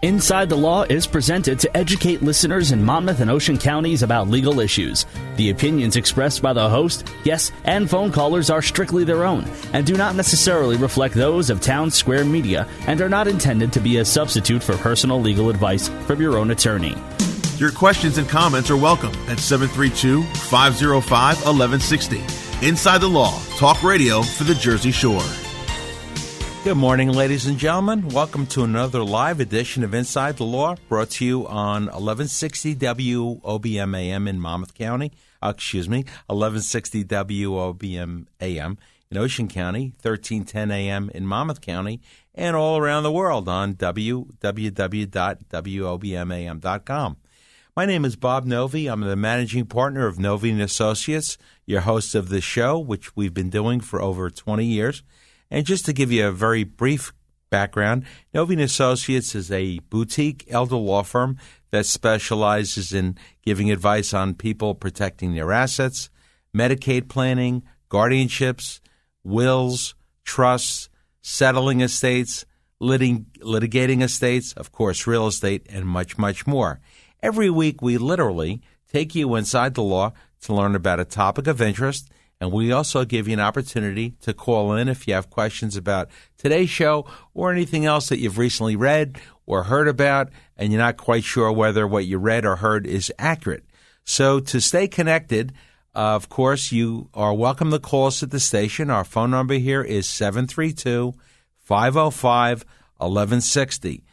Inside the Law is presented to educate listeners in Monmouth and Ocean counties about legal issues. The opinions expressed by the host, guests, and phone callers are strictly their own and do not necessarily reflect those of Town Square Media and are not intended to be a substitute for personal legal advice from your own attorney. Your questions and comments are welcome at 732-505-1160. Inside the Law, talk radio for the Jersey Shore. Good morning, ladies and gentlemen. Welcome to another live edition of Inside the Law, brought to you on 1160 WOBM-AM in Monmouth County. 1160 WOBM-AM in Ocean County, 1310 AM in Monmouth County, and all around the world on www.wobmam.com. My name is Bob Novy. I'm the managing partner of Novy & Associates, your host of this show, which we've been doing for over 20 years. And just to give you a very brief background, Novy & Associates is a boutique elder law firm that specializes in giving advice on people protecting their assets, Medicaid planning, guardianships, wills, trusts, settling estates, litigating estates, of course, real estate, and much, much more. Every week, we literally take you inside the law to learn about a topic of interest. And we also give you an opportunity to call in if you have questions about today's show or anything else that you've recently read or heard about, and you're not quite sure whether what you read or heard is accurate. So to stay connected, of course, you are welcome to call us at the station. Our phone number here is 732-505-1160.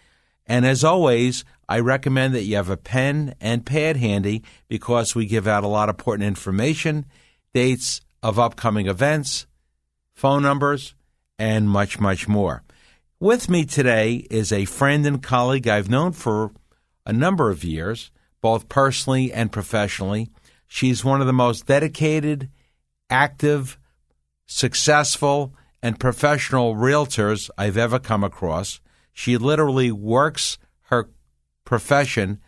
And as always, I recommend that you have a pen and pad handy because we give out a lot of important information, dates of upcoming events, phone numbers, and much, much more. With me today is a friend and colleague I've known for a number of years, both personally and professionally. She's one of the most dedicated, active, successful, and professional realtors I've ever come across. She literally works her profession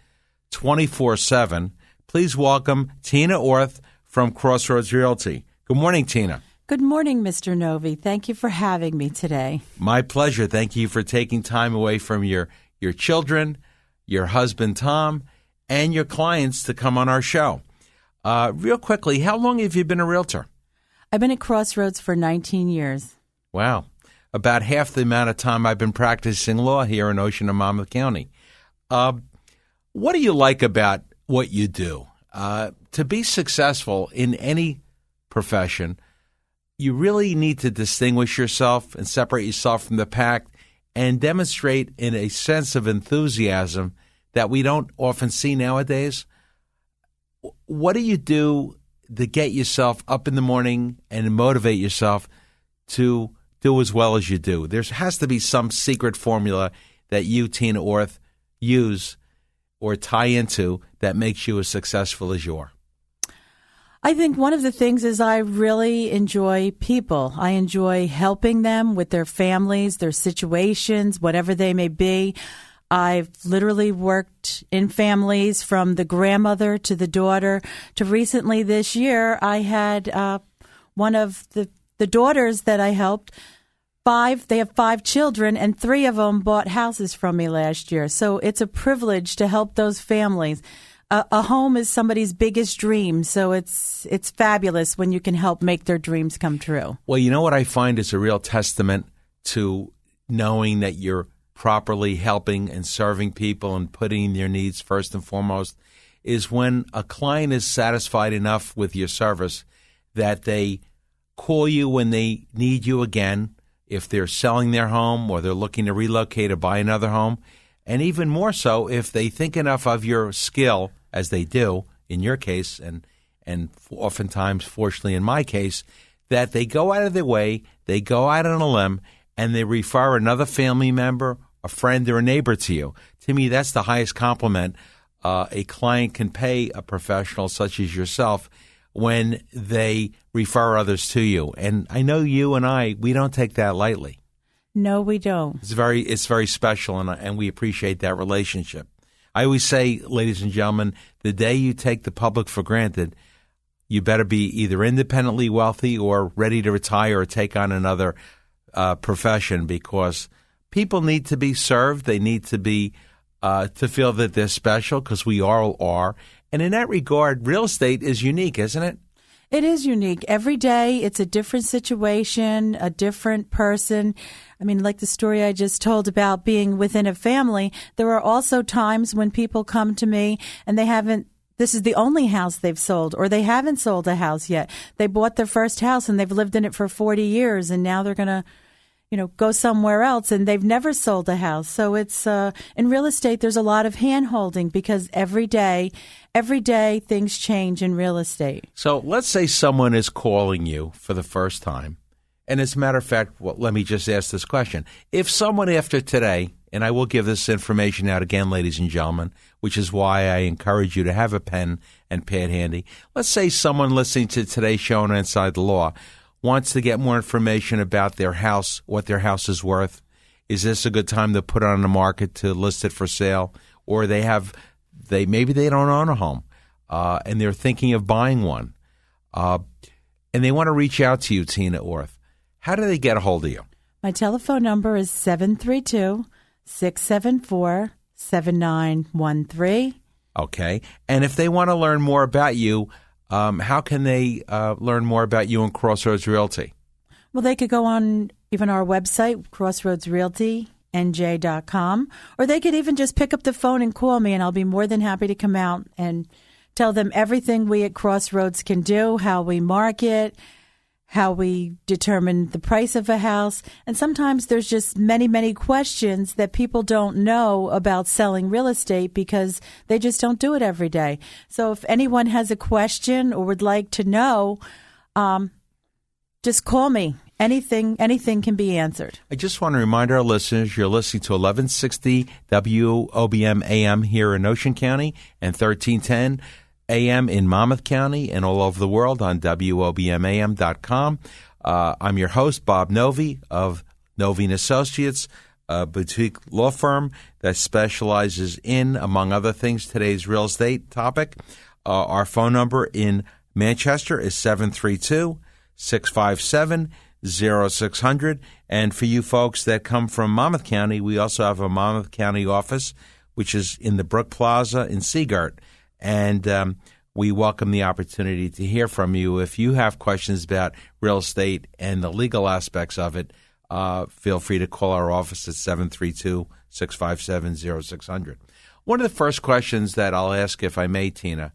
24/7. Please welcome Tina Orth from Crossroads Realty. Good morning, Tina. Good morning, Mr. Novy. Thank you for having me today. My pleasure. Thank you for taking time away from your children, your husband, Tom, and your clients to come on our show. Real quickly, how long have you been a realtor? I've been at Crossroads for 19 years. Wow. About half the amount of time I've been practicing law here in Ocean and Monmouth County. What do you like about what you do? To be successful in any profession, you really need to distinguish yourself and separate yourself from the pack and demonstrate in a sense of enthusiasm that we don't often see nowadays. What do you do to get yourself up in the morning and motivate yourself to do as well as you do? There has to be some secret formula that you, Tina Orth, use or tie into that makes you as successful as you are. I think one of the things is I really enjoy people. I enjoy helping them with their families, their situations, whatever they may be. I've literally worked in families from the grandmother to the daughter to recently this year. I had one of the daughters that I helped. They have 5 children, and 3 of them bought houses from me last year. So it's a privilege to help those families. A home is somebody's biggest dream, so it's fabulous when you can help make their dreams come true. Well, you know what I find is a real testament to knowing that you're properly helping and serving people and putting their needs first and foremost is when a client is satisfied enough with your service that they call you when they need you again, if they're selling their home or they're looking to relocate or buy another home. And even more so, if they think enough of your skill, as they do in your case, and oftentimes, fortunately in my case, that they go out of their way, they go out on a limb, and they refer another family member, a friend, or a neighbor to you. To me, that's the highest compliment a client can pay a professional such as yourself when they refer others to you. And I know you and we don't take that lightly. No, we don't. It's very special, and we appreciate that relationship. I always say, ladies and gentlemen, the day you take the public for granted, you better be either independently wealthy or ready to retire or take on another profession, because people need to be served. They need to be to feel that they're special, because we all are. And in that regard, real estate is unique, isn't it? It is unique. Every day it's a different situation, a different person. I mean, like the story I just told about being within a family, there are also times when people come to me and this is the only house they've sold, or they haven't sold a house yet. They bought their first house and they've lived in it for 40 years, and now they're going to go somewhere else, and they've never sold a house. So it's in real estate, there's a lot of hand-holding, because every day things change in real estate. So let's say someone is calling you for the first time. And as a matter of fact, let me just ask this question. If someone after today, and I will give this information out again, ladies and gentlemen, which is why I encourage you to have a pen and pad handy. Let's say someone listening to today's show on Inside the Law wants to get more information about their house, what their house is worth. Is this a good time to put it on the market, to list it for sale? Or maybe they don't own a home, and they're thinking of buying one, and they want to reach out to you, Tina Orth. How do they get a hold of you? My telephone number is 732-674-7913. Okay. And if they want to learn more about you, how can they learn more about you and Crossroads Realty? Well, they could go on even our website, crossroadsrealtynj.com, or they could even just pick up the phone and call me, and I'll be more than happy to come out and tell them everything we at Crossroads can do, how we market, how we determine the price of a house. And sometimes there's just many, many questions that people don't know about selling real estate, because they just don't do it every day. So if anyone has a question or would like to know, just call me. Anything can be answered. I just want to remind our listeners, you're listening to 1160 WOBM-AM here in Ocean County, and 1310 AM in Monmouth County and all over the world on WOBM-AM.com. I'm your host, Bob Novy of Novy & Associates, a boutique law firm that specializes in, among other things, today's real estate topic. Our phone number in Manchester is 732-657-0600. And for you folks that come from Monmouth County, we also have a Monmouth County office, which is in the Brook Plaza in Seagart. And we welcome the opportunity to hear from you. If you have questions about real estate and the legal aspects of it, feel free to call our office at 732-657-0600. One of the first questions that I'll ask, if I may, Tina,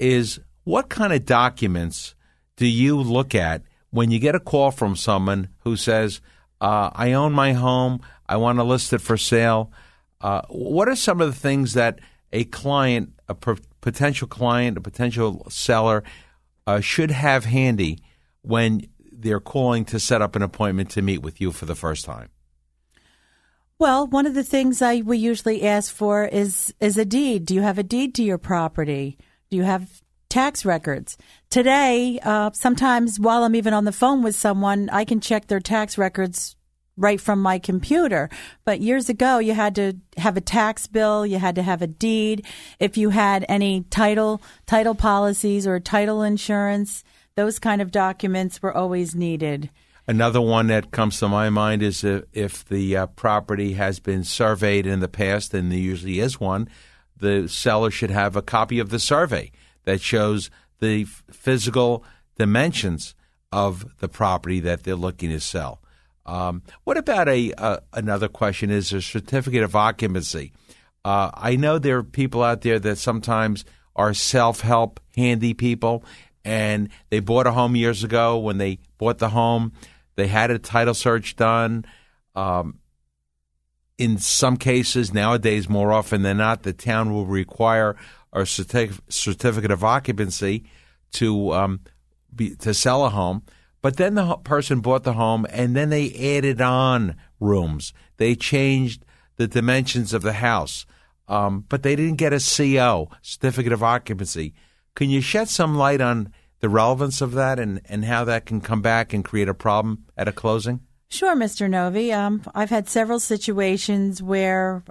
is what kind of documents do you look at when you get a call from someone who says, I own my home, I want to list it for sale? What are some of the things that a client, a potential client, a potential seller should have handy when they're calling to set up an appointment to meet with you for the first time? Well, one of the things we usually ask for is a deed. Do you have a deed to your property? Do you have tax records? Today, sometimes while I'm even on the phone with someone, I can check their tax records right from my computer. But years ago, you had to have a tax bill, you had to have a deed. If you had any title policies or title insurance, those kind of documents were always needed. Another one that comes to my mind is if the property has been surveyed in the past, and there usually is one, the seller should have a copy of the survey that shows the physical dimensions of the property that they're looking to sell. What about another question is a certificate of occupancy. I know there are people out there that sometimes are self-help handy people, and they bought a home years ago. When they bought the home, they had a title search done. In some cases, nowadays, more often than not, the town will require a certificate of occupancy to sell a home. But then the person bought the home, and then they added on rooms. They changed the dimensions of the house, but they didn't get a CO, certificate of occupancy. Can you shed some light on the relevance of that and how that can come back and create a problem at a closing? Sure, Mr. Novy. I've had several situations where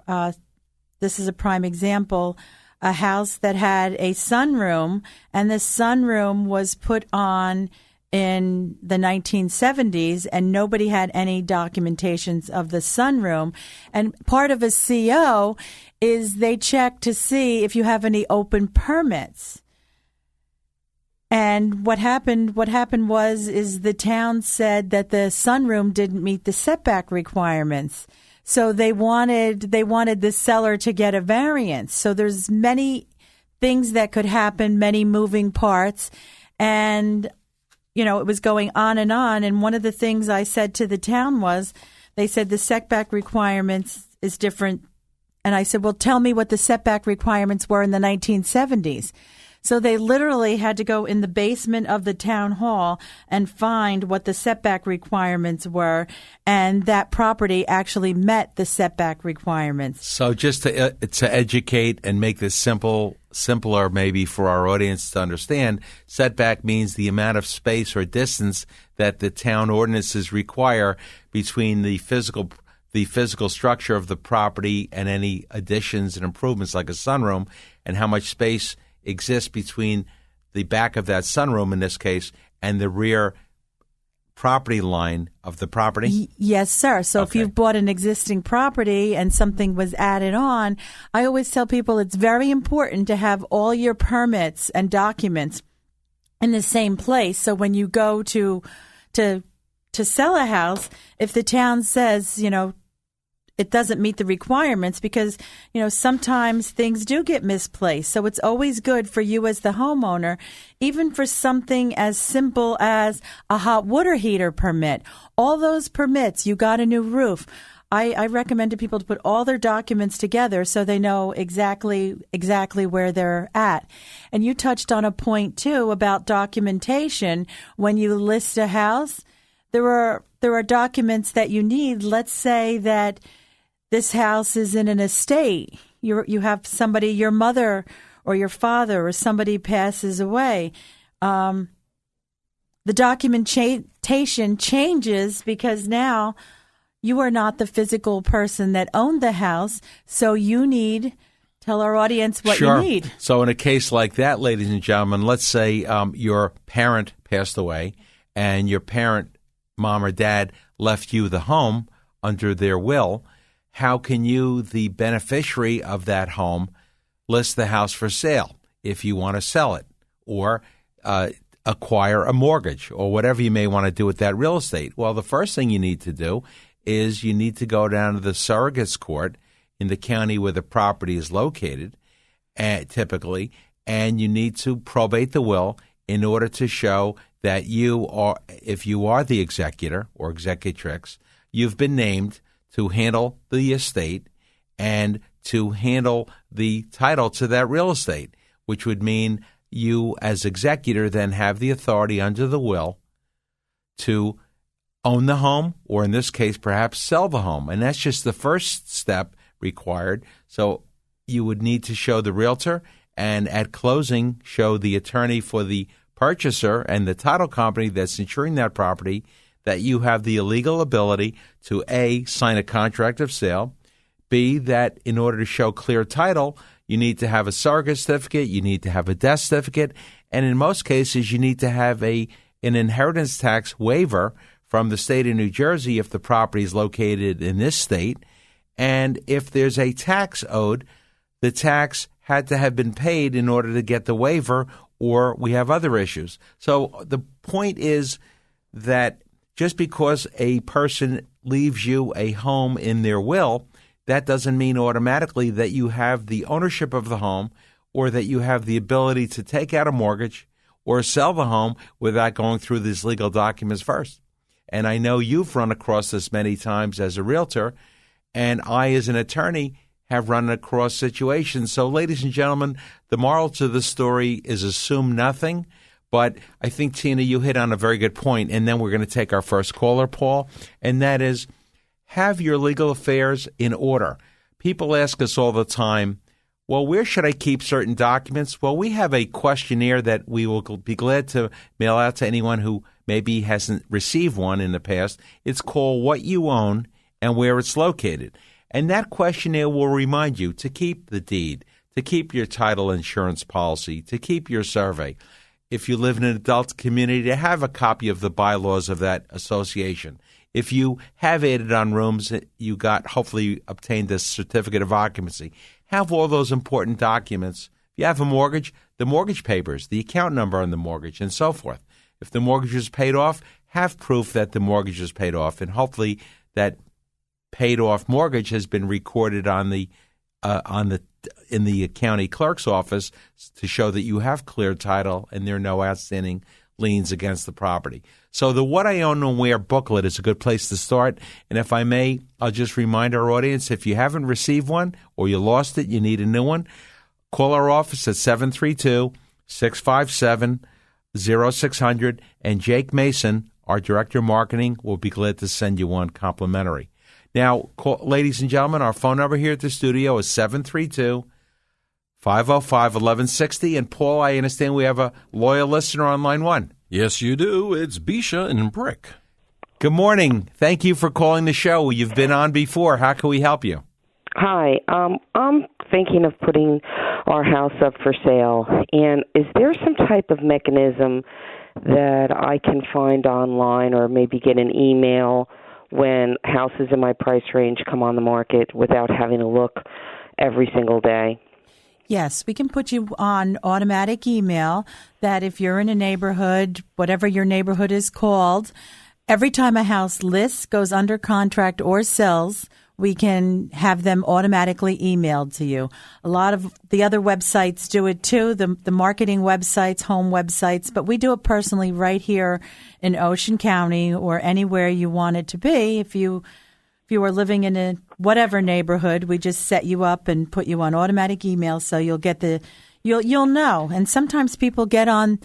this is a prime example. A house that had a sunroom, and the sunroom was put on in the 1970s, and nobody had any documentations of the sunroom. And part of a CO is they check to see if you have any open permits. And what happened is the town said that the sunroom didn't meet the setback requirements. So they wanted the seller to get a variance. So there's many things that could happen, many moving parts. And, it was going on. And one of the things I said to the town was, they said the setback requirements is different. And I said, well, tell me what the setback requirements were in the 1970s. So they literally had to go in the basement of the town hall and find what the setback requirements were, and that property actually met the setback requirements. So just to educate and make this simpler maybe for our audience to understand, setback means the amount of space or distance that the town ordinances require between the physical structure of the property and any additions and improvements like a sunroom, and how much space exists between the back of that sunroom, in this case, and the rear property line of the property? Yes, sir. So If you've bought an existing property and something was added on, I always tell people it's very important to have all your permits and documents in the same place. So when you go to sell a house, if the town says, it doesn't meet the requirements, because, sometimes things do get misplaced. So it's always good for you as the homeowner, even for something as simple as a hot water heater permit. All those permits, you got a new roof. I recommend to people to put all their documents together so they know exactly where they're at. And you touched on a point, too, about documentation. When you list a house, there are documents that you need. Let's say that this house is in an estate. You have somebody, your mother or your father or somebody passes away. The documentation changes because now you are not the physical person that owned the house. So tell our audience what you need. So in a case like that, ladies and gentlemen, let's say your parent passed away and your parent, mom or dad, left you the home under their will. How can you, the beneficiary of that home, list the house for sale if you want to sell it, or acquire a mortgage, or whatever you may want to do with that real estate? Well, the first thing you need to do is you need to go down to the surrogates court in the county where the property is located, typically, and you need to probate the will in order to show that if you are the executor or executrix, you've been named to handle the estate and to handle the title to that real estate, which would mean you as executor then have the authority under the will to own the home, or in this case, perhaps sell the home. And that's just the first step required. So you would need to show the realtor, and at closing, show the attorney for the purchaser and the title company that's insuring that property that you have the legal ability to A, sign a contract of sale, B, that in order to show clear title, you need to have a surrogate certificate, you need to have a death certificate, and in most cases, you need to have an inheritance tax waiver from the state of New Jersey if the property is located in this state. And if there's a tax owed, the tax had to have been paid in order to get the waiver, or we have other issues. So the point is that just because a person leaves you a home in their will, that doesn't mean automatically that you have the ownership of the home, or that you have the ability to take out a mortgage or sell the home without going through these legal documents first. And I know you've run across this many times as a realtor, and I, as an attorney, have run across situations. So, ladies and gentlemen, the moral to the story is assume nothing. But I think, Tina, you hit on a very good point, and then we're going to take our first caller, Paul, and that is, have your legal affairs in order. People ask us all the time, well, where should I keep certain documents? Well, we have a questionnaire that we will be glad to mail out to anyone who maybe hasn't received one in the past. It's called What You Own and Where It's Located. And that questionnaire will remind you to keep the deed, to keep your title insurance policy, to keep your survey. if you live in an adult community, to have a copy of the bylaws of that association. If you have added on rooms, you hopefully obtained a certificate of occupancy. Have all those important documents. If you have a mortgage, the mortgage papers, the account number on the mortgage, and so forth. If the mortgage is paid off, have proof that the mortgage is paid off, and hopefully that paid off mortgage has been recorded in the county clerk's office to show that you have clear title and there are no outstanding liens against the property. So the What I Own and Where booklet is a good place to start. And if I may, I'll just remind our audience, if you haven't received one or you lost it, you need a new one, call our office at 732-657-0600, and Jake Mason, our Director of Marketing, will be glad to send you one complimentary. Now, ladies and gentlemen, our phone number here at the studio is 732-505-1160. And Paul, I understand we have a loyal listener on line one. Yes, you do. It's Bisha in Brick. Good morning. Thank you for calling the show. You've been on before. How can we help you? Hi. I'm thinking of putting our house up for sale. And is there some type of mechanism that I can find online or maybe get an email when houses in my price range come on the market without having to look every single day? Yes, we can put you on automatic email that if you're in a neighborhood, whatever your neighborhood is called, every time a house lists, goes under contract, or sells, we can have them automatically emailed to you. A lot of the other websites do it too, the marketing websites, home websites, but we do it personally right here in Ocean County or anywhere you want it to be. If you are living in a whatever neighborhood, we just set you up and put you on automatic email so you'll get you'll know. And sometimes people get on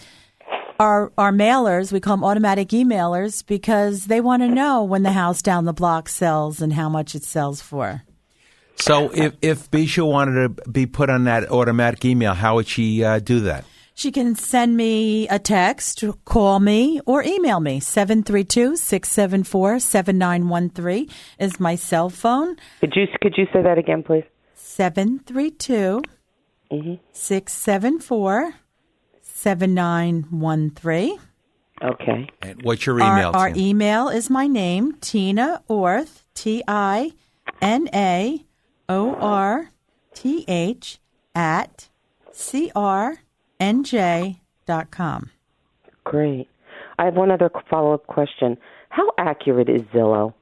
our mailers, we call them automatic emailers, because they want to know when the house down the block sells and how much it sells for. So if Bisha wanted to be put on that automatic email, how would she do that? She can send me a text, call me, or email me. 732-674-7913 is my cell phone. Could you say that again, please? 732-674-7913. Okay. And what's your email? Our email is my name, Tina Orth, TINAORTH at CRNJ.com. Great. I have one other follow-up question. How accurate is Zillow?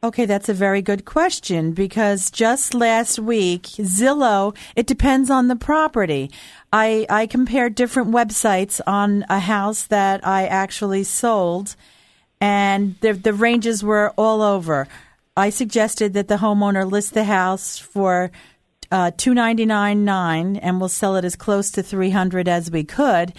Okay, that's a very good question, because just last week, Zillow, it depends on the property. I compared different websites on a house that I actually sold, and the ranges were all over. I suggested that the homeowner list the house for $299.9, and we'll sell it as close to $300 as we could.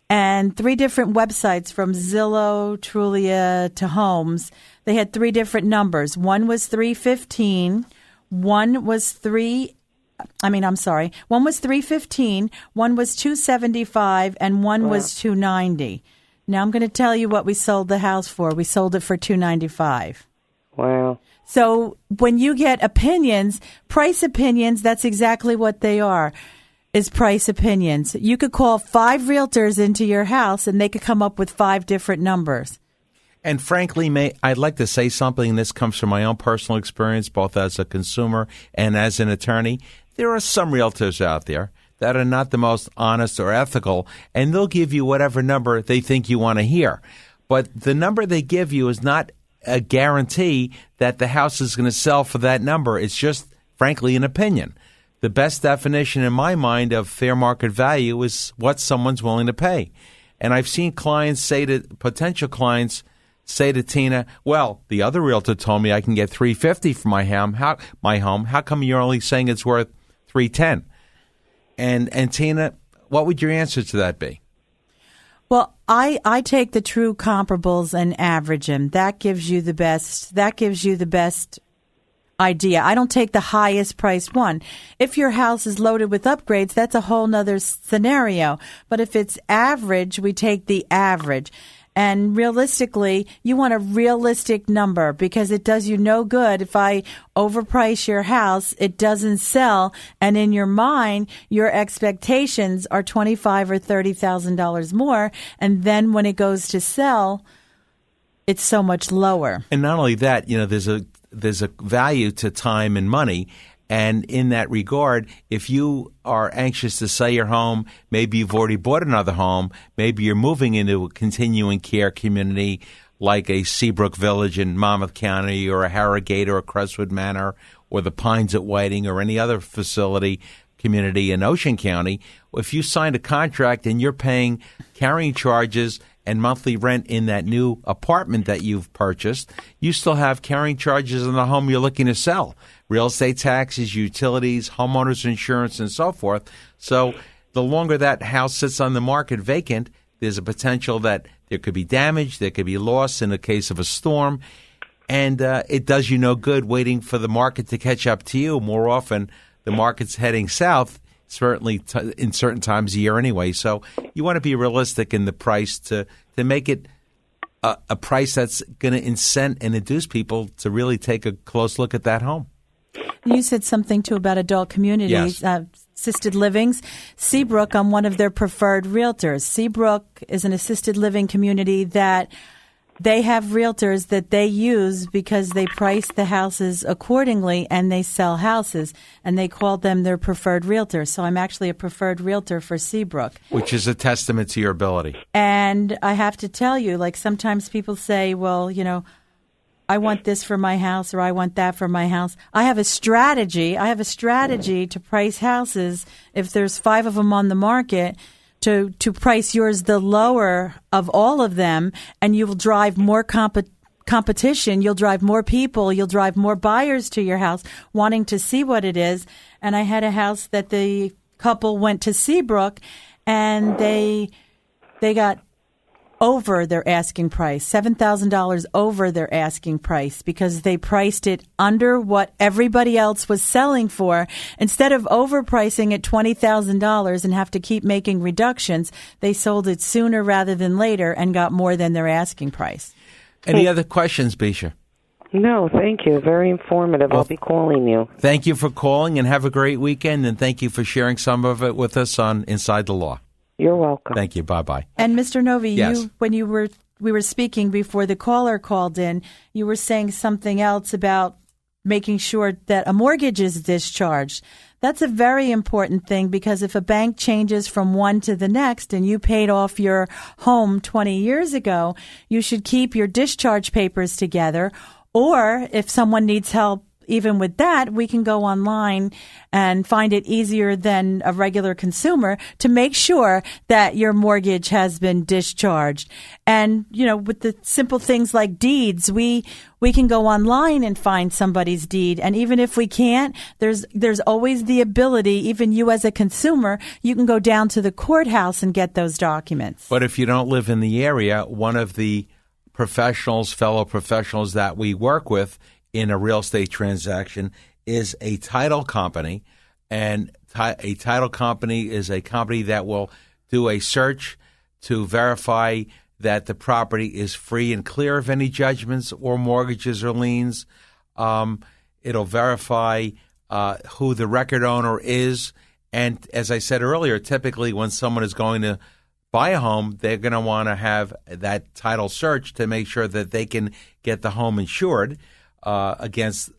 And 3 different websites, from Zillow, Trulia to Homes, they had 3 different numbers. One was $315, one was $315, one was $275, and one was $290. Now I'm going to tell you what we sold the house for. We sold it for $295. Wow. So when you get opinions, price opinions, that's exactly what they are, is price opinions. You could call 5 realtors into your house and they could come up with 5 different numbers. And frankly, I'd like to say something. This comes from my own personal experience, both as a consumer and as an attorney. There are some realtors out there that are not the most honest or ethical, and they'll give you whatever number they think you want to hear. But the number they give you is not a guarantee that the house is going to sell for that number. It's just, frankly, an opinion. The best definition in my mind of fair market value is what someone's willing to pay. And I've seen potential clients say to Tina, well, the other realtor told me I can get $350 for my home. How come you're only saying it's worth $310? And Tina, what would your answer to that be? Well, I take the true comparables and average them. That gives you the best idea. I don't take the highest priced one. If your house is loaded with upgrades, that's a whole nother scenario. But if it's average, we take the average. And realistically, you want a realistic number because it does you no good if I overprice your house, it doesn't sell, and in your mind, your expectations are $25,000 or $30,000 more, and then when it goes to sell, it's so much lower. And not only that, there's a value to time and money. And in that regard, if you are anxious to sell your home, maybe you've already bought another home, maybe you're moving into a continuing care community like a Seabrook Village in Monmouth County or a Harrogate or a Crestwood Manor or the Pines at Whiting or any other facility community in Ocean County, if you signed a contract and you're paying carrying charges and monthly rent in that new apartment that you've purchased, you still have carrying charges on the home you're looking to sell. Real estate taxes, utilities, homeowners insurance, and so forth. So the longer that house sits on the market vacant, there's a potential that there could be damage, there could be loss in the case of a storm, and it does you no good waiting for the market to catch up to you. More often, the market's heading south, certainly in certain times of year anyway. So you want to be realistic in the price to make it a price that's going to incent and induce people to really take a close look at that home. You said something, too, about adult communities, yes. Assisted livings. Seabrook, I'm one of their preferred realtors. Seabrook is an assisted living community that they have realtors that they use because they price the houses accordingly and they sell houses, and they call them their preferred realtor. So I'm actually a preferred realtor for Seabrook. Which is a testament to your ability. And I have to tell you, like sometimes people say, well, I want this for my house or I want that for my house. I have a strategy. To price houses if there's 5 of them on the market to price yours the lower of all of them, and you will drive more competition. You'll drive more people. You'll drive more buyers to your house wanting to see what it is. And I had a house that the couple went to Seabrook and they got over their asking price, $7,000 over their asking price, because they priced it under what everybody else was selling for. Instead of overpricing it $20,000 and have to keep making reductions, they sold it sooner rather than later and got more than their asking price. Any other questions, Bisha? No, thank you. Very informative. I'll be calling you. Thank you for calling, and have a great weekend, and thank you for sharing some of it with us on Inside the Law. You're welcome. Thank you. Bye-bye. And Mr. Novy, yes. When we were speaking before the caller called in, you were saying something else about making sure that a mortgage is discharged. That's a very important thing, because if a bank changes from one to the next and you paid off your home 20 years ago, you should keep your discharge papers together. Or if someone needs help, even with that, we can go online and find it easier than a regular consumer to make sure that your mortgage has been discharged. And, with the simple things like deeds, we can go online and find somebody's deed. And even if we can't, there's always the ability, even you as a consumer, you can go down to the courthouse and get those documents. But if you don't live in the area, one of the fellow professionals that we work with in a real estate transaction is a title company, and a title company is a company that will do a search to verify that the property is free and clear of any judgments or mortgages or liens. It'll verify who the record owner is, and as I said earlier, typically when someone is going to buy a home, they're going to want to have that title search to make sure that they can get the home insured against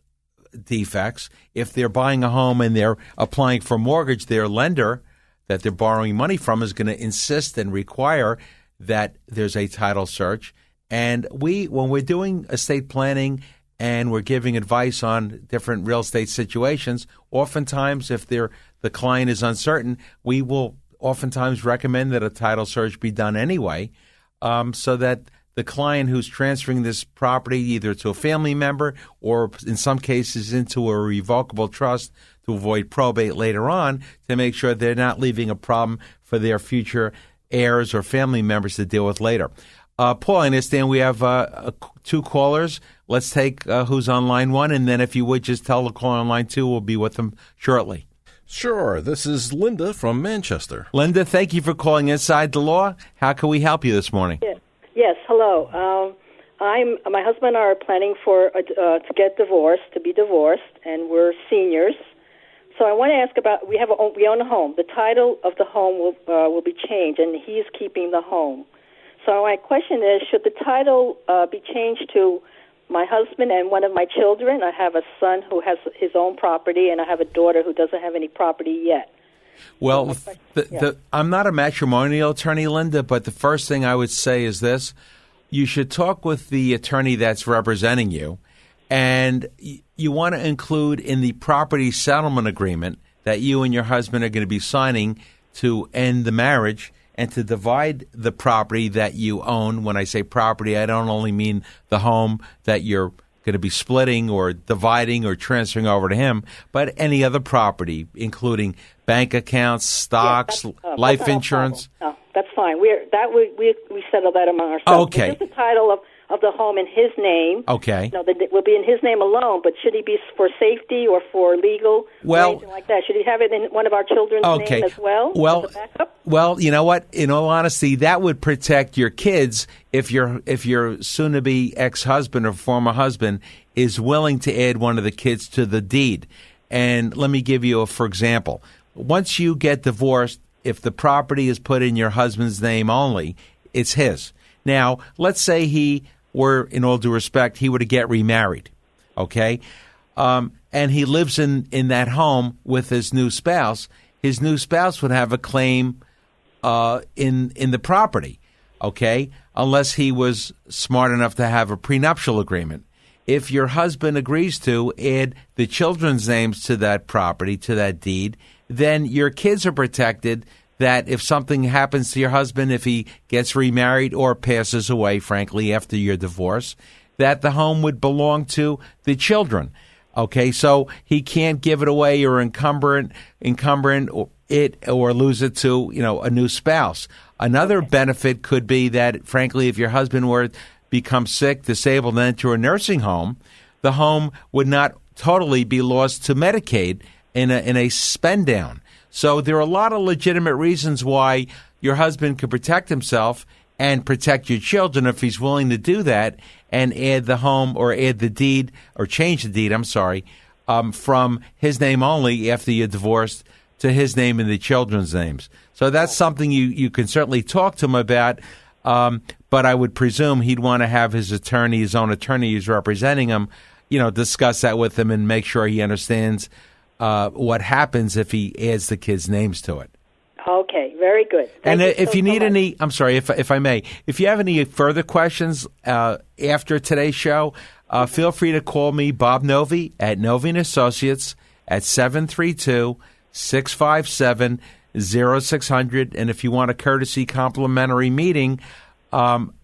defects. If they're buying a home and they're applying for mortgage, their lender that they're borrowing money from is going to insist and require that there's a title search. And when we're doing estate planning and we're giving advice on different real estate situations, oftentimes if the client is uncertain, we will oftentimes recommend that a title search be done anyway, so that the client who's transferring this property either to a family member or in some cases into a revocable trust to avoid probate later on, to make sure they're not leaving a problem for their future heirs or family members to deal with later. Paul, I understand we have 2 callers. Let's take who's on line 1, and then if you would just tell the caller on line 2, we'll be with them shortly. Sure. This is Linda from Manchester. Linda, thank you for calling Inside the Law. How can we help you this morning? Yes, hello. My husband and I are planning to get divorced, to be divorced, and we're seniors. So I want to ask about, we own a home. The title of the home will be changed, and he's keeping the home. So my question is, should the title be changed to my husband and one of my children? I have a son who has his own property, and I have a daughter who doesn't have any property yet. Well, I'm not a matrimonial attorney, Linda, but the first thing I would say is this. You should talk with the attorney that's representing you, and you want to include in the property settlement agreement that you and your husband are going to be signing to end the marriage and to divide the property that you own. When I say property, I don't only mean the home that you're going to be splitting or dividing or transferring over to him, but any other property, including bank accounts, stocks, life insurance. No, that's fine. We settle that among ourselves. Okay. Just the title of the home in his name. Okay. No, it will be in his name alone, but should he be for safety or for legal or anything like that? Should he have it in one of our children's name as well? Well, as a backup? Well, you know what? In all honesty, that would protect your kids if your soon-to-be ex-husband or former husband is willing to add one of the kids to the deed. And let me give you for example. Once you get divorced, if the property is put in your husband's name only, it's his. Now, let's say in all due respect, he were to get remarried, okay? And he lives in that home with his new spouse. His new spouse would have a claim in the property, okay? Unless he was smart enough to have a prenuptial agreement. If your husband agrees to add the children's names to that property, to that deed, then your kids are protected that if something happens to your husband, if he gets remarried or passes away, frankly, after your divorce, that the home would belong to the children. Okay, so he can't give it away or encumber it or lose it to, a new spouse. Another benefit could be that, frankly, if your husband were to become sick, disabled, and enter a nursing home, the home would not totally be lost to Medicaid in a spend down. So there are a lot of legitimate reasons why your husband could protect himself and protect your children if he's willing to do that and add the home or add the deed or change the deed, from his name only after you're divorced to his name and the children's names. So that's something you can certainly talk to him about, but I would presume he'd want to have his own attorney who's representing him, discuss that with him and make sure he understands what happens if he adds the kids' names to it. Okay, very good. And if you need any, I'm sorry, if I may, if you have any further questions after today's show, feel free to call me, Bob Novy, at Novy & Associates at 732-657-0600. And if you want a courtesy complimentary meeting,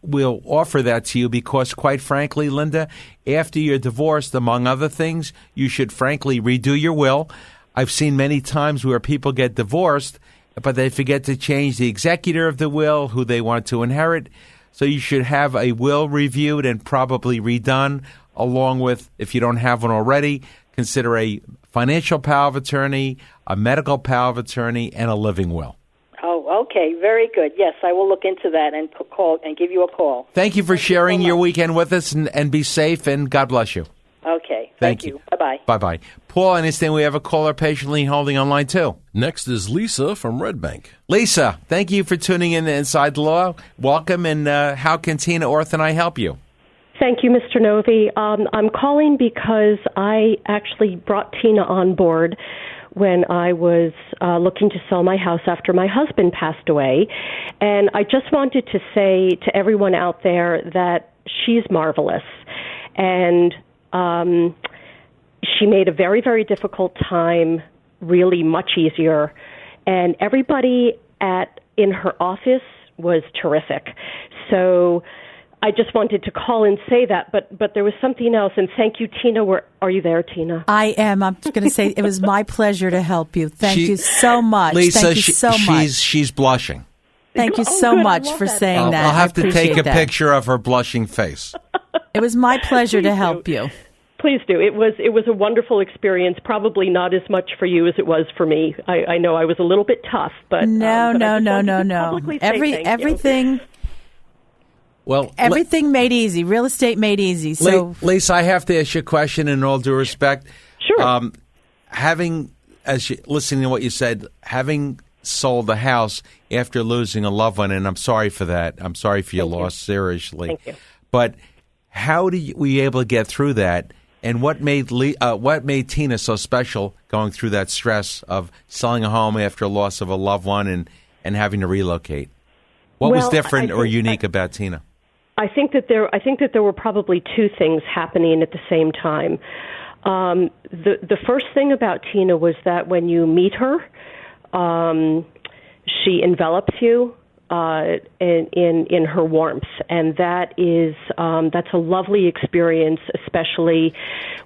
we'll offer that to you because, quite frankly, Linda, after you're divorced, among other things, you should frankly redo your will. I've seen many times where people get divorced, but they forget to change the executor of the will, who they want to inherit. So you should have a will reviewed and probably redone, along with, if you don't have one already, consider a financial power of attorney, a medical power of attorney, and a living will. Oh, okay. Very good. Yes, I will look into that and call and give you a call. Thank you for sharing your weekend with us, and be safe, and God bless you. Okay. Thank you. Bye-bye. Bye-bye. Paul, I understand we have a caller patiently holding on line 2. Next is Lisa from Red Bank. Lisa, thank you for tuning in to Inside the Law. Welcome, and how can Tina Orth and I help you? Thank you, Mr. Novy. I'm calling because I actually brought Tina on board when I was looking to sell my house after my husband passed away. And I just wanted to say to everyone out there that she's marvelous. And she made a very, very difficult time really much easier. And everybody in her office was terrific. So I just wanted to call and say that, but there was something else. And thank you, Tina. Are you there, Tina? I am. I'm going to say it was my pleasure to help you. Thank you so much. Lisa, thank you so much. She's blushing. Thank you so much for saying that. I'll have to take a picture of her blushing face. It was my pleasure to help you. Please do. It was a wonderful experience. Probably not as much for you as it was for me. I know I was a little bit tough, but no. Everything. Well, everything made easy, real estate made easy. So, Lisa, I have to ask you a question in all due respect. Sure. Listening to what you said, having sold the house after losing a loved one, and I'm sorry for that. I'm sorry for your loss, seriously. Thank you. But how were you able to get through that? And what made Tina so special going through that stress of selling a home after a loss of a loved one and having to relocate? What was different or unique about Tina? I think that there were probably two things happening at the same time. The first thing about Tina was that when you meet her, she envelops you in her warmth, and that's a lovely experience, especially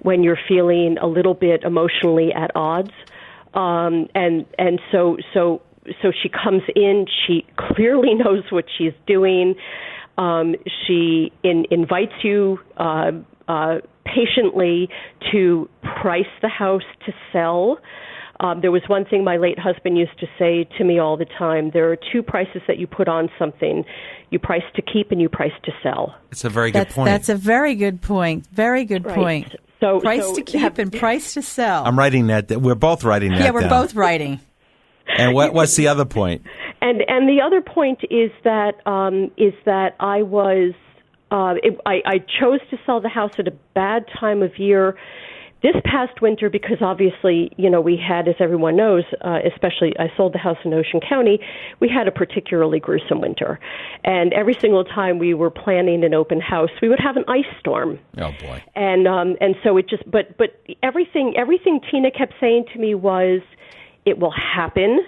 when you're feeling a little bit emotionally at odds. And so she comes in. She clearly knows what she's doing. She invites you patiently to price the house to sell. There was one thing my late husband used to say to me all the time. There are two prices that you put on something. You price to keep and you price to sell. It's a very good point. That's a very good point. Very good point. So price to keep and price to sell. I'm writing that. We're both writing that down. Yeah, we're both writing. And what's the other point? And the other point is that I was I chose to sell the house at a bad time of year this past winter because obviously, we had, as everyone knows, especially I sold the house in Ocean County, we had a particularly gruesome winter. And every single time we were planning an open house, we would have an ice storm. Oh boy. And so it just but everything Tina kept saying to me was, it will happen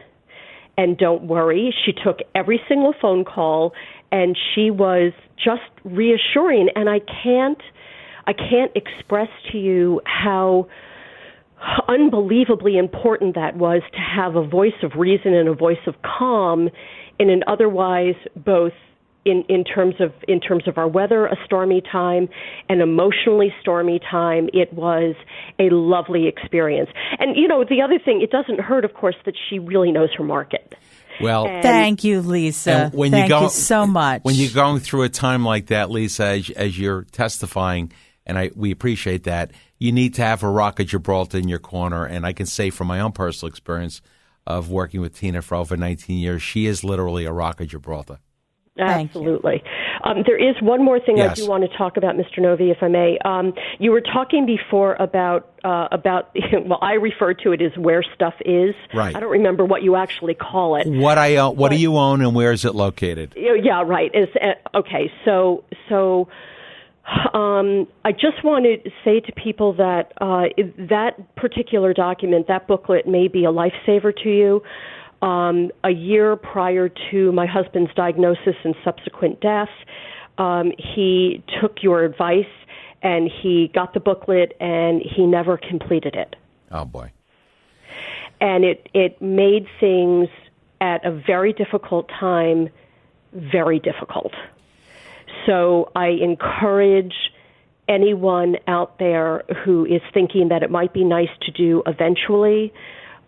and don't worry. She took every single phone call and she was just reassuring, and I can't express to you how unbelievably important that was to have a voice of reason and a voice of calm in an otherwise both in terms of our weather, a stormy time, an emotionally stormy time. It was a lovely experience. And the other thing, it doesn't hurt, of course, that she really knows her market. Well, thank you, Lisa. Thank you so much. When you're going through a time like that, Lisa, as you're testifying, and we appreciate that, you need to have a rock of Gibraltar in your corner. And I can say from my own personal experience of working with Tina for over 19 years, she is literally a rock of Gibraltar. Absolutely. There is one more thing I do want to talk about, Mr. Novy, if I may. You were talking before about well, I refer to it as where stuff is. Right. I don't remember what you actually call it. What do you own, and where is it located? Yeah, right. Okay, so I just want to say to people that that particular document, that booklet, may be a lifesaver to you. A year prior to my husband's diagnosis and subsequent death, he took your advice and he got the booklet and he never completed it. Oh, boy. And it made things at a very difficult time very difficult. So I encourage anyone out there who is thinking that it might be nice to do eventually.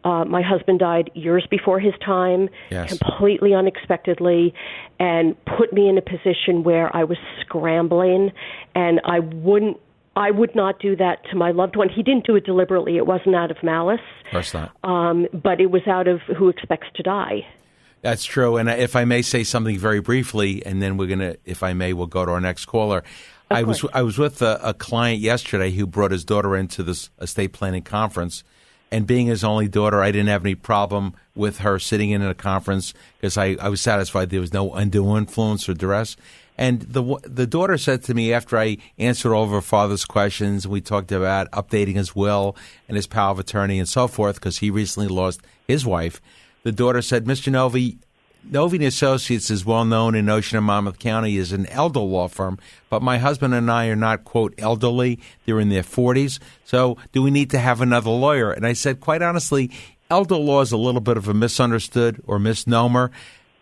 My husband died years before his time, completely unexpectedly, and put me in a position where I was scrambling, and I would not do that to my loved one. He didn't do it deliberately. It wasn't out of malice. Of course not. But it was out of who expects to die. That's true. And if I may say something very briefly, and then if I may, we'll go to our next caller. I was with a client yesterday who brought his daughter into this estate planning conference. And being his only daughter, I didn't have any problem with her sitting in a conference because I was satisfied there was no undue influence or duress. And the daughter said to me after I answered all of her father's questions, we talked about updating his will and his power of attorney and so forth because he recently lost his wife. The daughter said, Mr. Novy, Novy & Associates is well known in Ocean and Monmouth County as an elder law firm, but my husband and I are not, quote, elderly. They're in their 40s. So do we need to have another lawyer? And I said, quite honestly, elder law is a little bit of a misunderstood or misnomer.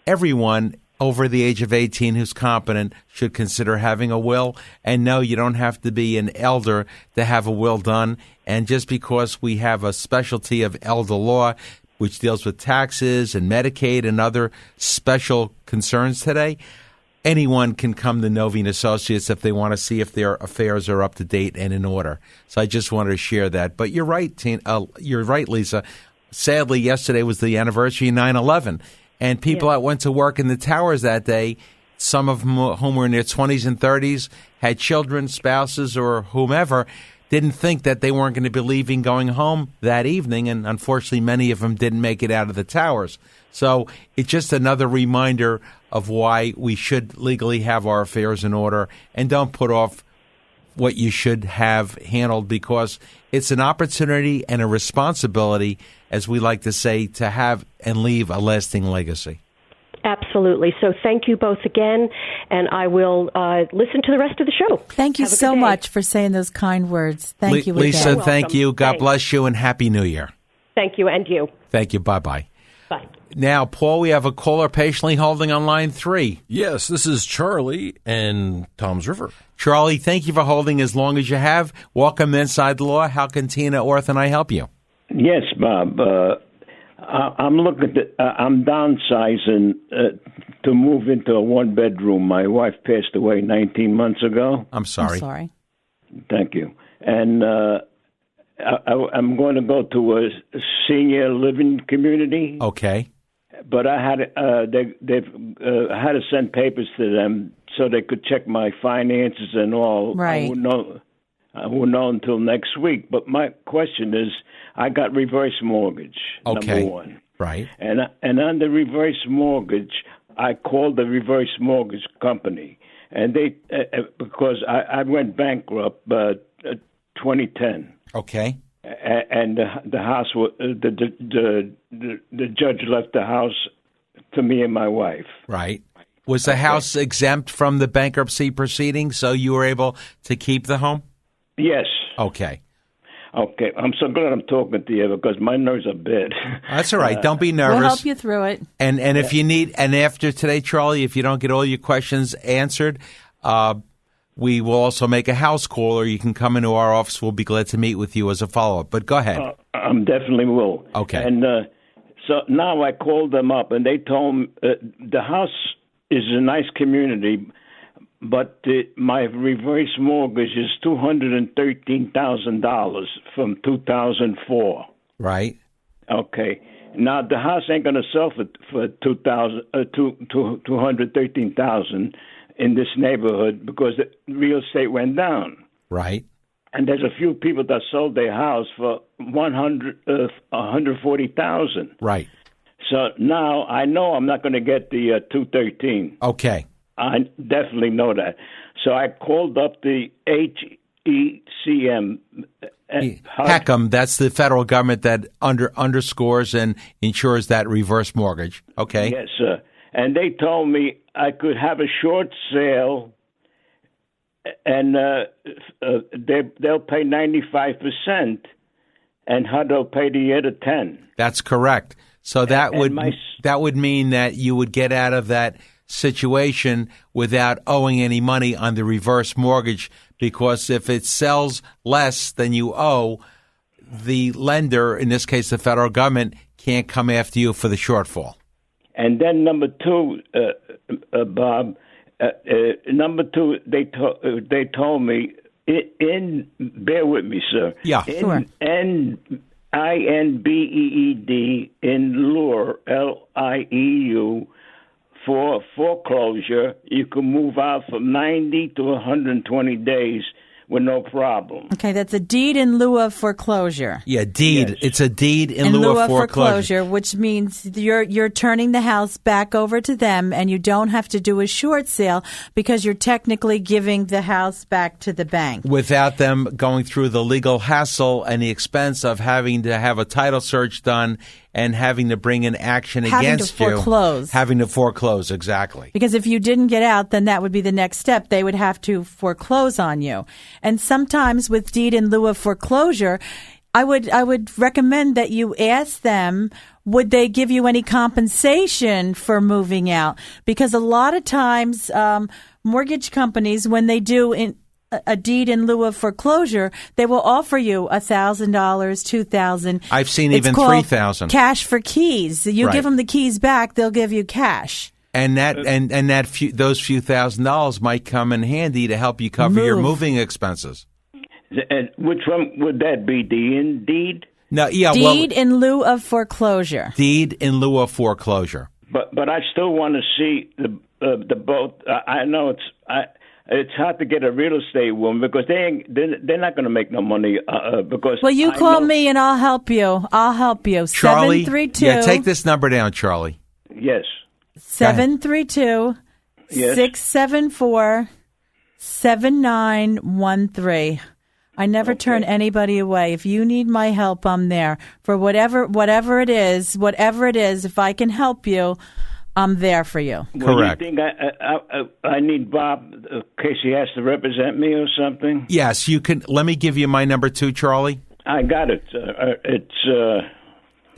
Everyone over the age of 18 who's competent should consider having a will. And no, you don't have to be an elder to have a will done. And just because we have a specialty of elder law, which deals with taxes and Medicaid and other special concerns today, anyone can come to Novy and Associates if they want to see if their affairs are up to date and in order. So I just wanted to share that. But you're right, you're right, Lisa. Sadly, yesterday was the anniversary of 9/11, and people that went to work in the towers that day, some of whom were in their 20s and 30s, had children, spouses, or whomever, didn't think that they weren't going to be leaving, going home that evening, and unfortunately many of them didn't make it out of the towers. So it's just another reminder of why we should legally have our affairs in order, and don't put off what you should have handled, because it's an opportunity and a responsibility, as we like to say, to have and leave a lasting legacy. Absolutely. So thank you both again, and I will listen to the rest of the show. Thank you so much for saying those kind words. Thank you, Lisa. again. Thank you. God bless you, and Happy New Year. Thank you, and you. Thank you. Bye-bye. Bye. Now, Paul, we have a caller patiently holding on line 3. Yes, this is Charlie and Tom's River. Charlie, thank you for holding as long as you have. Welcome Inside the Law. How can Tina Orth and I help you? Yes, Bob. I'm looking to, I'm downsizing to move into a one-bedroom. My wife passed away 19 months ago. I'm sorry. I'm sorry. Thank you. And I'm going to go to a senior living community. Okay. But I had they've had to send papers to them so they could check my finances and all. Right. I won't know until next week. But my question is, I got reverse mortgage. Okay. Number one. Right. And on the reverse mortgage, I called the reverse mortgage company, and they because I went bankrupt 2010. Okay. And the house, the judge left the house to me and my wife. Right. Was the house exempt from the bankruptcy proceedings, so you were able to keep the home? Yes. Okay. Okay. I'm so glad I'm talking to you because my nerves are bad. That's all right. Don't be nervous. We'll help you through it. And if you need, and after today, Charlie, if you don't get all your questions answered, we will also make a house call, or you can come into our office. We'll be glad to meet with you as a follow-up. But go ahead. I'm definitely will. Okay. And so now I called them up, and they told me the house is a nice community, but my reverse mortgage is $213,000 from 2004. Right. Okay. Now the house ain't going to sell for $213,000 in this neighborhood because the real estate went down. Right. And there's a few people that sold their house for $140,000. Right. So now I know I'm not going to get the 213. Okay. I definitely know that. So I called up the HECM. HECM, that's the federal government that underscores and insures that reverse mortgage. Okay. Yes, sir. And they told me I could have a short sale, and they'll pay 95%, and HUD will pay the other 10%. That's correct. So that would mean that you would get out of that situation without owing any money on the reverse mortgage, because if it sells less than you owe, the lender, in this case the federal government, can't come after you for the shortfall. And then number two, Bob, number two, they told me bear with me, sir. Yeah, sure. INBEED in Lure, LIEU, for foreclosure, you can move out from 90 to 120 days with no problem. Okay, that's a deed in lieu of foreclosure. Yeah, deed. Yes. It's a deed in lieu of foreclosure, which means you're turning the house back over to them, and you don't have to do a short sale because you're technically giving the house back to the bank. without them going through the legal hassle and the expense of having to have a title search done and having to bring an action against you. Having to foreclose, exactly. Because if you didn't get out, then that would be the next step. They would have to foreclose on you. And sometimes with deed in lieu of foreclosure, I would recommend that you ask them, would they give you any compensation for moving out? Because a lot of times mortgage companies, when they do a deed in lieu of foreclosure, they will offer you $1,000, $2,000. I've seen even $3,000. Cash for keys. You Right. give them the keys back, they'll give you cash. And those few $1,000s might come in handy to help you cover your moving expenses. And which one would that be? The deed? No, yeah, deed in lieu of foreclosure. Deed in lieu of foreclosure. But I still want to see the both. I know it's hard to get a real estate woman because they're not going to make no money because. Well, you call me and I'll help you. Charlie, 732. Yeah, take this number down, Charlie. Yes. 732 674 7913. I never turn anybody away. If you need my help, I'm there. For whatever it is, if I can help you, I'm there for you. Correct. You think I need Bob in case he has to represent me or something? Yes, you can. Let me give you my number too, Charlie. I got it. Go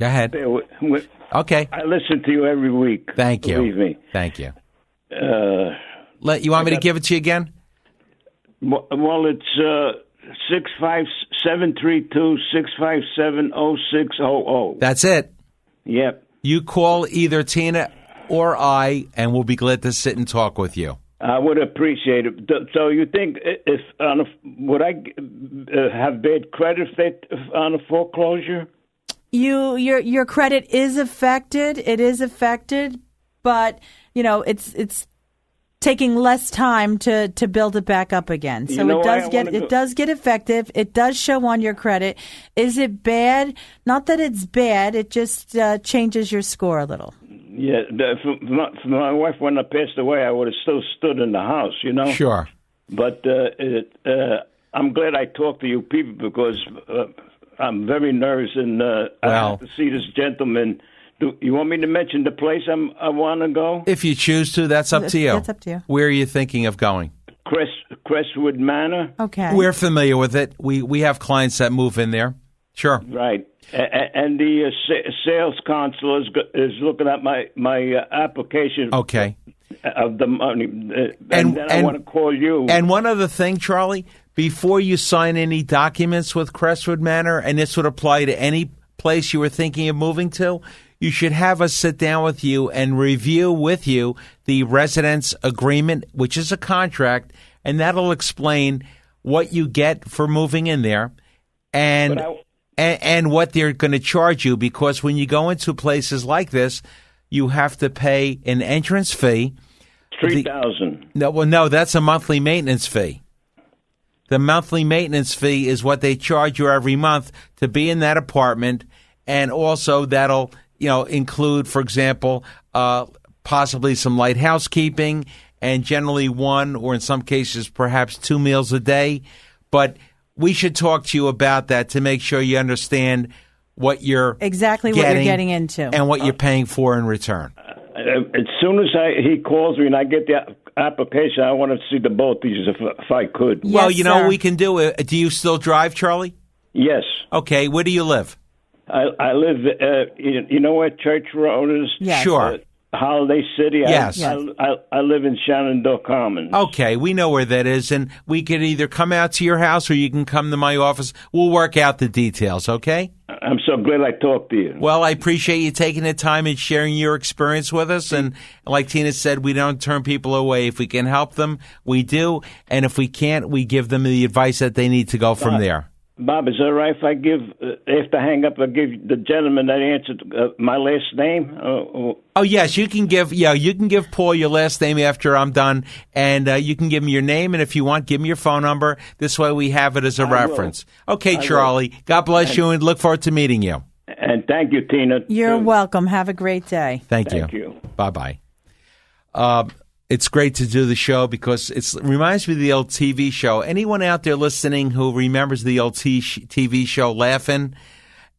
ahead. Okay. I listen to you every week. Thank you. Believe me. Thank you. You want me to give it to you again? Well, it's 732-657-0600. That's it. Yep. You call either Tina or I, and we'll be glad to sit and talk with you. I would appreciate it. So you think if would I have bad credit on a foreclosure? Your credit is affected. It is affected, but it's taking less time to build it back up again. So it does get effective. It does show on your credit. Is it bad? Not that it's bad. It just changes your score a little. Yeah, for my wife, when I passed away, I would have still stood in the house, Sure. But I'm glad I talked to you people because I'm very nervous and I have to see this gentleman. Do you want me to mention the place I want to go? If you choose to, that's up to you. That's up to you. Where are you thinking of going? Crestwood Manor. Okay. We're familiar with it. We have clients that move in there. Sure. Right. And the sales counsel is looking at my application. Okay. Of the money, and then I want to call you. And one other thing, Charlie, before you sign any documents with Crestwood Manor, and this would apply to any place you were thinking of moving to, you should have us sit down with you and review with you the residence agreement, which is a contract, and that'll explain what you get for moving in there and what they're going to charge you, because when you go into places like this, you have to pay an entrance fee. $3,000. No, that's a monthly maintenance fee. The monthly maintenance fee is what they charge you every month to be in that apartment, and also that'll include, for example, possibly some light housekeeping, and generally one or in some cases perhaps 2 meals a day. But we should talk to you about that to make sure you understand what you're exactly what you're getting into and what you're paying for in return. As soon as he calls me and I get the application, I want to see the both of you if I could. Yes, well, you know what we can do. Do you still drive, Charlie? Yes. Okay. Where do you live? I live, you know where Church Road is? Yes. Sure. Holiday City. Yes. I live in Shenandoah Commons. Okay, we know where that is, and we can either come out to your house or you can come to my office. We'll work out the details, okay? I'm so glad I talked to you. Well, I appreciate you taking the time and sharing your experience with us, and like Tina said, we don't turn people away. If we can help them, we do, and if we can't, we give them the advice that they need to go from there. Bob, is that right if I have to hang up, I give the gentleman that answered my last name? Oh, yes, you can give Paul your last name after I'm done, and you can give me your name, and if you want, give me your phone number. This way we have it as a reference. Okay, Charlie, God bless you, and look forward to meeting you. And thank you, Tina. You're welcome. Have a great day. Thank you. Bye-bye. It's great to do the show because it reminds me of the old TV show. Anyone out there listening who remembers the old TV show Laugh-In?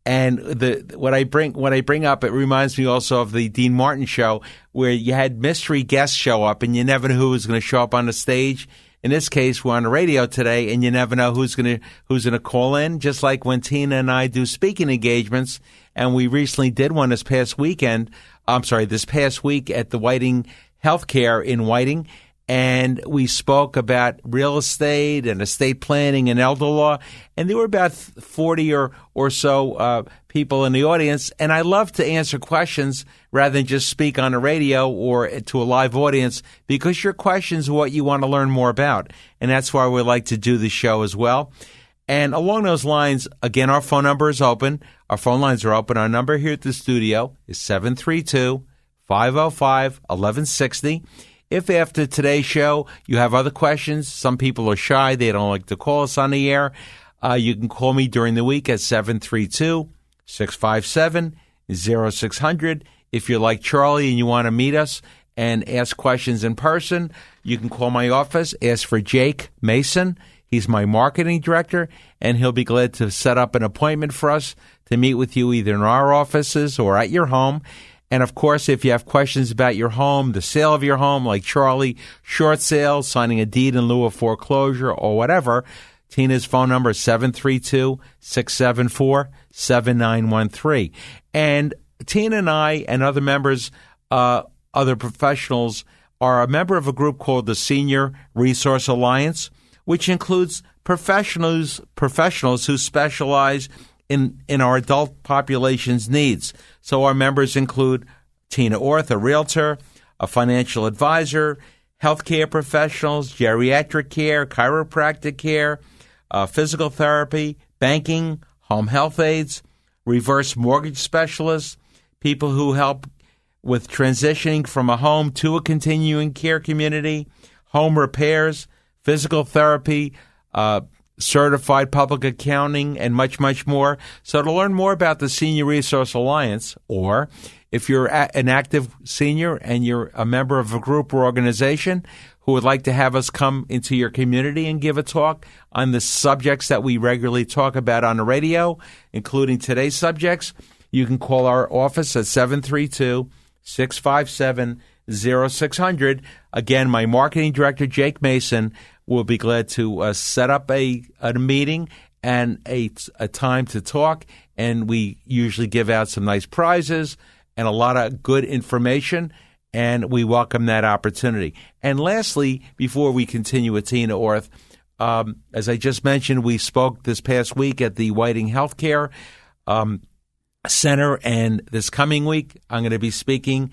And what I bring up, it reminds me also of the Dean Martin show where you had mystery guests show up and you never knew who was going to show up on the stage. In this case, we're on the radio today, and you never know who's going to call in. Just like when Tina and I do speaking engagements, and we recently did one this past week at the Whiting Healthcare in Whiting, and we spoke about real estate and estate planning and elder law, and there were about 40 or so people in the audience, and I love to answer questions rather than just speak on the radio or to a live audience, because your questions are what you want to learn more about, and that's why we like to do the show as well. And along those lines, again, our phone number is open. Our phone lines are open. Our number here at the studio is 732-505-1160. If after today's show you have other questions, some people are shy, they don't like to call us on the air, you can call me during the week at 732-657-0600. If you're like Charlie and you want to meet us and ask questions in person, you can call my office, ask for Jake Mason. He's my marketing director, and he'll be glad to set up an appointment for us to meet with you either in our offices or at your home. And, of course, if you have questions about your home, the sale of your home, like Charlie, short sale, signing a deed in lieu of foreclosure or whatever, Tina's phone number is 732-674-7913. And Tina and I and other members, other professionals, are a member of a group called the Senior Resource Alliance, which includes professionals who specialize in our adult population's needs. So our members include Tina Orth, a realtor, a financial advisor, healthcare professionals, geriatric care, chiropractic care, physical therapy, banking, home health aides, reverse mortgage specialists, people who help with transitioning from a home to a continuing care community, home repairs, physical therapy, certified public accounting, and much, much more. So to learn more about the Senior Resource Alliance, or if you're an active senior and you're a member of a group or organization who would like to have us come into your community and give a talk on the subjects that we regularly talk about on the radio, including today's subjects, you can call our office at 732-657-0600. Again, my marketing director, Jake Mason, will be glad to set up a meeting and a time to talk, and we usually give out some nice prizes and a lot of good information, and we welcome that opportunity. And lastly, before we continue with Tina Orth, as I just mentioned, we spoke this past week at the Whiting Healthcare Center, and this coming week I'm going to be speaking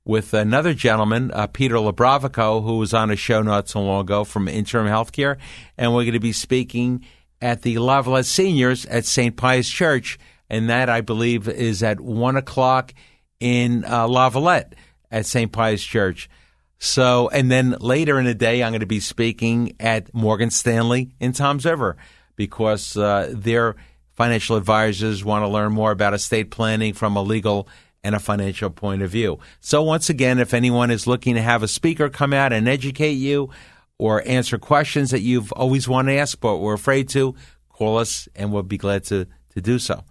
with another gentleman, Peter Labravico, who was on a show not so long ago from Interim Healthcare, and we're going to be speaking at the Lavalette Seniors at St. Pius Church, and that, I believe, is at 1 o'clock in Lavalette at St. Pius Church. So, and then later in the day, I'm going to be speaking at Morgan Stanley in Toms River, because their financial advisors want to learn more about estate planning from a legal and a financial point of view. So once again, if anyone is looking to have a speaker come out and educate you or answer questions that you've always wanted to ask but were afraid to, call us and we'll be glad to do so.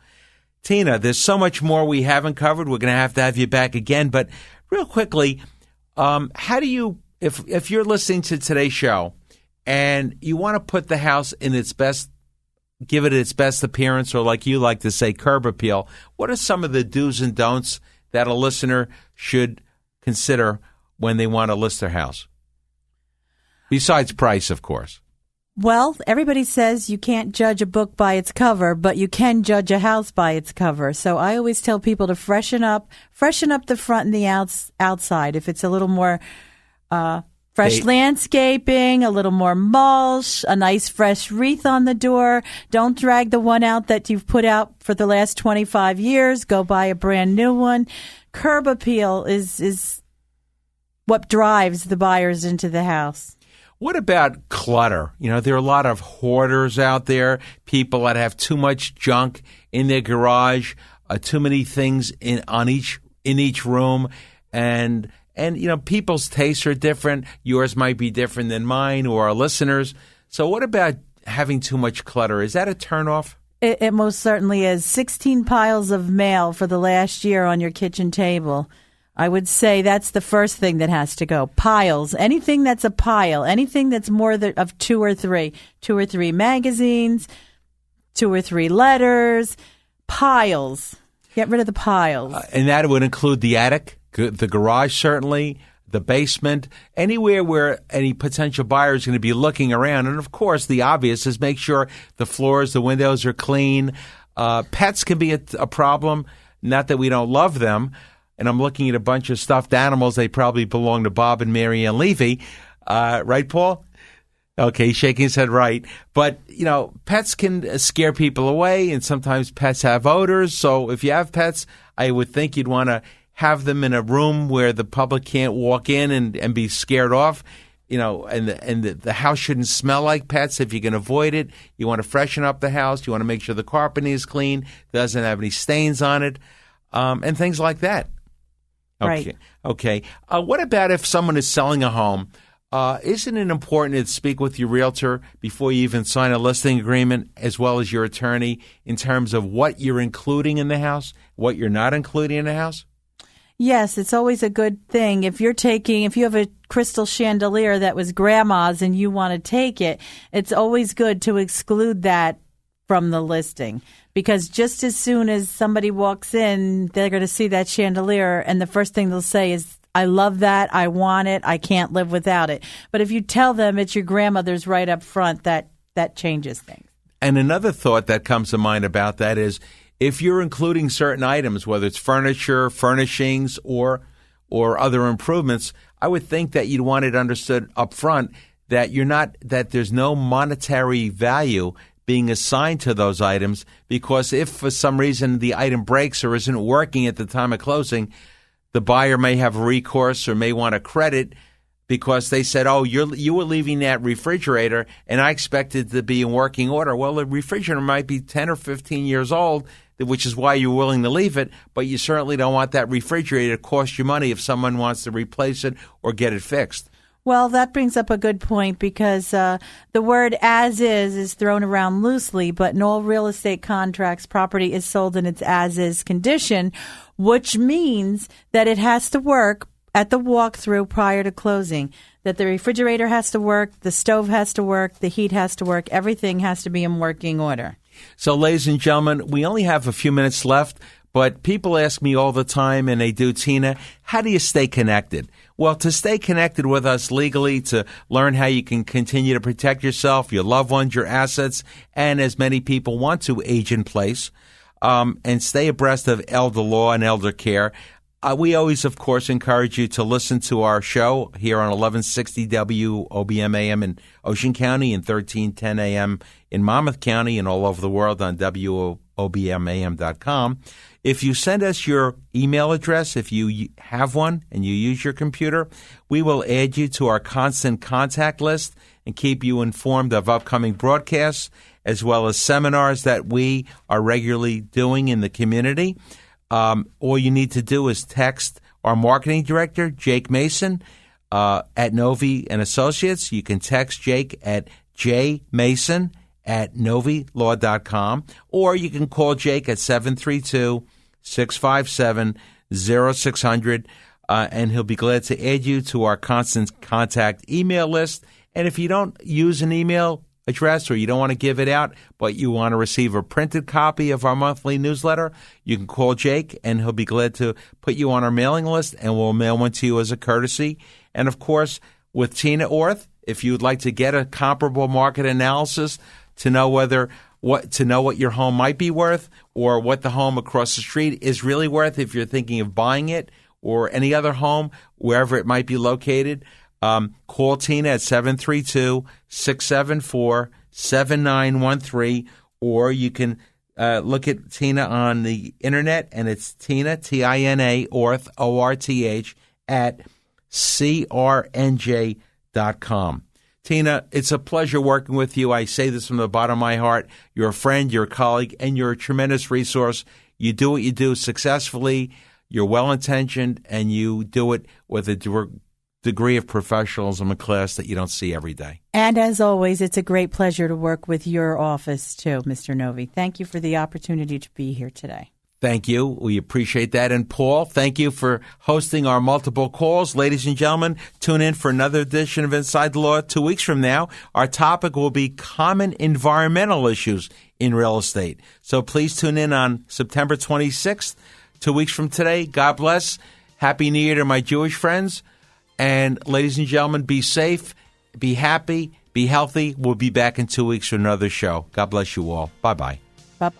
Tina, there's so much more we haven't covered. We're going to have you back again. But real quickly, how do you, if you're listening to today's show and you want to put the house in its best, give it its best appearance, or like you like to say, curb appeal, what are some of the do's and don'ts that a listener should consider when they want to list their house? Besides price, of course. Well, everybody says you can't judge a book by its cover, but you can judge a house by its cover. So I always tell people to freshen up the front and the outside. If it's a little more fresh landscaping, a little more mulch, a nice fresh wreath on the door. Don't drag the one out that you've put out for the last 25 years. Go buy a brand new one. Curb appeal is what drives the buyers into the house. What about clutter? You know, there are a lot of hoarders out there, people that have too much junk in their garage, too many things in each room, and you know, people's tastes are different. Yours might be different than mine or our listeners. So what about having too much clutter? Is that a turnoff? It most certainly is. 16 piles of mail for the last year on your kitchen table. I would say that's the first thing that has to go. Piles. Anything that's a pile. Anything that's more of two or three. 2 or 3 magazines. 2 or 3 letters. Piles. Get rid of the piles. And that would include the attic, the garage, certainly, the basement, anywhere where any potential buyer is going to be looking around. And, of course, the obvious is make sure the floors, the windows are clean. Pets can be a problem, not that we don't love them. And I'm looking at a bunch of stuffed animals. They probably belong to Bob and Mary Ann Levy. Right, Paul? Okay, he's shaking his head right. But, pets can scare people away, and sometimes pets have odors. So if you have pets, I would think you'd want to have them in a room where the public can't walk in and be scared off. And the house shouldn't smell like pets if you can avoid it. You want to freshen up the house. You want to make sure the carpeting is clean, doesn't have any stains on it, and things like that. Okay. Right. Okay. What about if someone is selling a home? Isn't it important to speak with your realtor before you even sign a listing agreement, as well as your attorney, in terms of what you're including in the house, what you're not including in the house? Yes, it's always a good thing. If you have a crystal chandelier that was grandma's and you want to take it, it's always good to exclude that from the listing, because just as soon as somebody walks in, they're going to see that chandelier, and the first thing they'll say is, I love that, I want it, I can't live without it. But if you tell them it's your grandmother's right up front, that changes things. And another thought that comes to mind about that is, if you're including certain items, whether it's furniture, furnishings, or other improvements, I would think that you'd want it understood up front that there's no monetary value being assigned to those items, because if for some reason the item breaks or isn't working at the time of closing, the buyer may have recourse or may want a credit because they said, oh, you were leaving that refrigerator and I expected it to be in working order. Well, the refrigerator might be 10 or 15 years old, which is why you're willing to leave it, but you certainly don't want that refrigerator to cost you money if someone wants to replace it or get it fixed. Well, that brings up a good point, because the word as is thrown around loosely, but in all real estate contracts, property is sold in its as-is condition, which means that it has to work at the walkthrough prior to closing, that the refrigerator has to work, the stove has to work, the heat has to work, everything has to be in working order. So, ladies and gentlemen, we only have a few minutes left, but people ask me all the time, and they do, Tina, how do you stay connected? Well, to stay connected with us legally, to learn how you can continue to protect yourself, your loved ones, your assets, and as many people want to, age in place, and stay abreast of elder law and elder care, we always, of course, encourage you to listen to our show here on 1160 WOBM-AM in Ocean County and 1310 AM in Monmouth County and all over the world on WOBM-AM.com. If you send us your email address, if you have one and you use your computer, we will add you to our constant contact list and keep you informed of upcoming broadcasts as well as seminars that we are regularly doing in the community. All you need to do is text our marketing director, Jake Mason, at Novy and Associates. You can text Jake at jmason@novylaw.com, or you can call Jake at 732-657-0600, and he'll be glad to add you to our constant contact email list. And if you don't use an email address or you don't want to give it out, but you want to receive a printed copy of our monthly newsletter, you can call Jake, and he'll be glad to put you on our mailing list, and we'll mail one to you as a courtesy. And, of course, with Tina Orth, if you would like to get a comparable market analysis to know what your home might be worth or what the home across the street is really worth if you're thinking of buying it or any other home, wherever it might be located, call Tina at 732-674-7913, or you can look at Tina on the internet, and it's Tina, Tina, Orth, O-R-T-H, at crnj.com. Tina, it's a pleasure working with you. I say this from the bottom of my heart. You're a friend, you're a colleague, and you're a tremendous resource. You do what you do successfully. You're well-intentioned, and you do it with a degree of professionalism and class that you don't see every day. And as always, it's a great pleasure to work with your office, too, Mr. Novy. Thank you for the opportunity to be here today. Thank you. We appreciate that. And Paul, thank you for hosting our multiple calls. Ladies and gentlemen, tune in for another edition of Inside the Law 2 weeks from now. Our topic will be common environmental issues in real estate. So please tune in on September 26th, 2 weeks from today. God bless. Happy New Year to my Jewish friends. And ladies and gentlemen, be safe, be happy, be healthy. We'll be back in 2 weeks for another show. God bless you all. Bye-bye. Bye.